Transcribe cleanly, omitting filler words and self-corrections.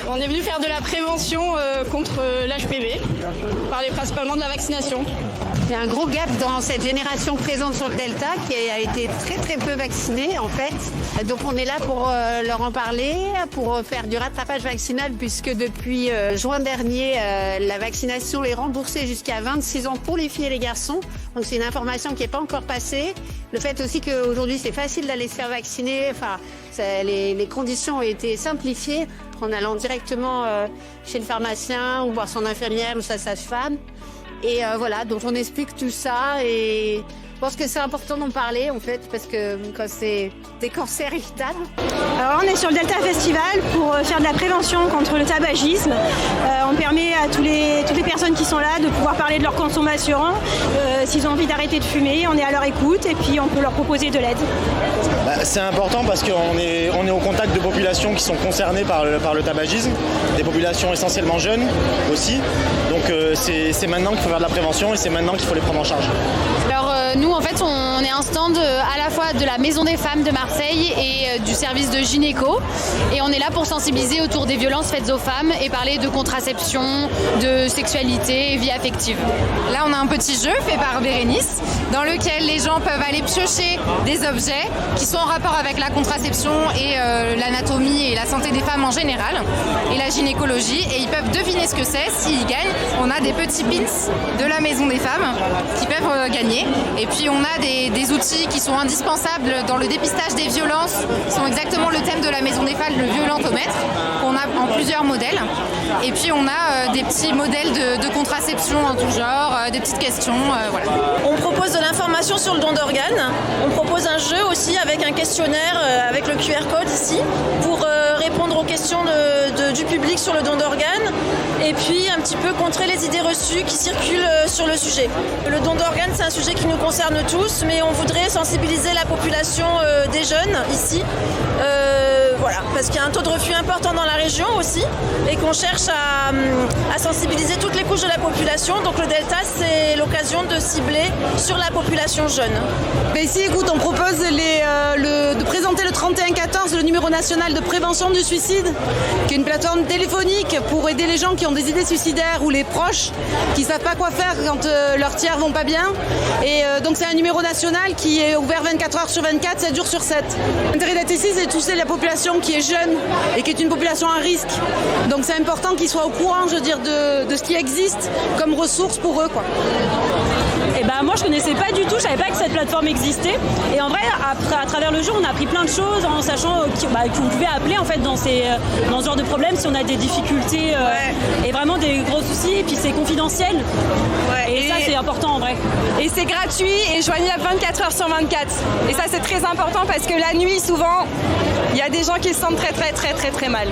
On est venu faire de la prévention contre l'HPV, parler principalement de la vaccination. Il y a un gros gap dans cette génération présente sur le Delta qui a été très peu vaccinée en fait. Donc on est là pour leur en parler, pour faire du rattrapage vaccinal puisque depuis juin dernier, la vaccination est remboursée jusqu'à 26 ans pour les filles et les garçons. Donc c'est une information qui n'est pas encore passée. Le fait aussi qu'aujourd'hui c'est facile d'aller se faire vacciner, les conditions ont été simplifiées en allant directement chez le pharmacien ou voir son infirmière ou sa sage-femme. Et voilà, donc on explique tout ça et je pense que c'est important d'en parler en fait parce que quand c'est des cancers évitables. Alors on est sur le Delta Festival pour faire de la prévention contre le tabagisme. On permet à toutes les personnes qui sont là de pouvoir parler de leur consommation, s'ils ont envie d'arrêter de fumer, on est à leur écoute et puis on peut leur proposer de l'aide. C'est important parce qu'on est au contact de populations qui sont concernées par le tabagisme, des populations essentiellement jeunes aussi. Donc c'est maintenant qu'il faut faire de la prévention et c'est maintenant qu'il faut les prendre en charge. Alors nous en fait on est un stand à la fois de la Maison des Femmes de Marseille et du service de gynéco et on est là pour sensibiliser autour des violences faites aux femmes et parler de contraception, de sexualité et vie affective. Là on a un petit jeu fait par Bérénice dans lequel les gens peuvent aller piocher des objets qui sont en rapport avec la contraception et l'anatomie et la santé des femmes en général et la gynécologie et ils peuvent deviner ce que c'est. S'ils gagnent, on a des petits pins de la Maison des Femmes qui peuvent gagner. Et puis on a des outils qui sont indispensables dans le dépistage des violences, qui sont exactement le thème de la Maison des Femmes, le violentomètre, qu'on a en plusieurs modèles. Et puis on a des petits modèles de contraception en tout genre, des petites questions, voilà. On propose de l'information sur le don d'organes. On propose un jeu aussi avec un questionnaire avec le QR code ici pour répondre aux questions du public sur le don d'organes et puis un petit peu contrer les idées reçues qui circulent sur le sujet. Le don d'organes, c'est un sujet qui nous concerne tous, mais on voudrait sensibiliser la population des jeunes ici. Voilà, parce qu'il y a un taux de refus important dans la région aussi et qu'on cherche à sensibiliser toutes les couches de la population. Donc le Delta, c'est l'occasion de cibler sur la population jeune. Ici, écoute, on propose de présenter le 3114, le numéro national de prévention du suicide, qui est une plateforme téléphonique pour aider les gens qui ont des idées suicidaires ou les proches qui ne savent pas quoi faire quand leurs tiers vont pas bien. Et donc c'est un numéro national qui est ouvert 24 heures sur 24, 7 jours sur 7. L'intérêt d'être ici, c'est de toucher la population qui est jeune et qui est une population à risque. Donc c'est important qu'ils soient au courant, je veux dire, de ce qui existe comme ressources pour eux, quoi. Et moi je connaissais pas du tout, je savais pas que cette plateforme existait. Et en vrai, à travers le jeu, on a appris plein de choses en sachant qu'on pouvait appeler en fait dans ce genre de problème si on a des difficultés et vraiment des gros soucis. Et puis c'est confidentiel. Ouais, et ça c'est important en vrai. Et c'est gratuit et joignable 24 heures sur 24. Et ça c'est très important parce que la nuit souvent, il y a des gens qui se sentent très mal.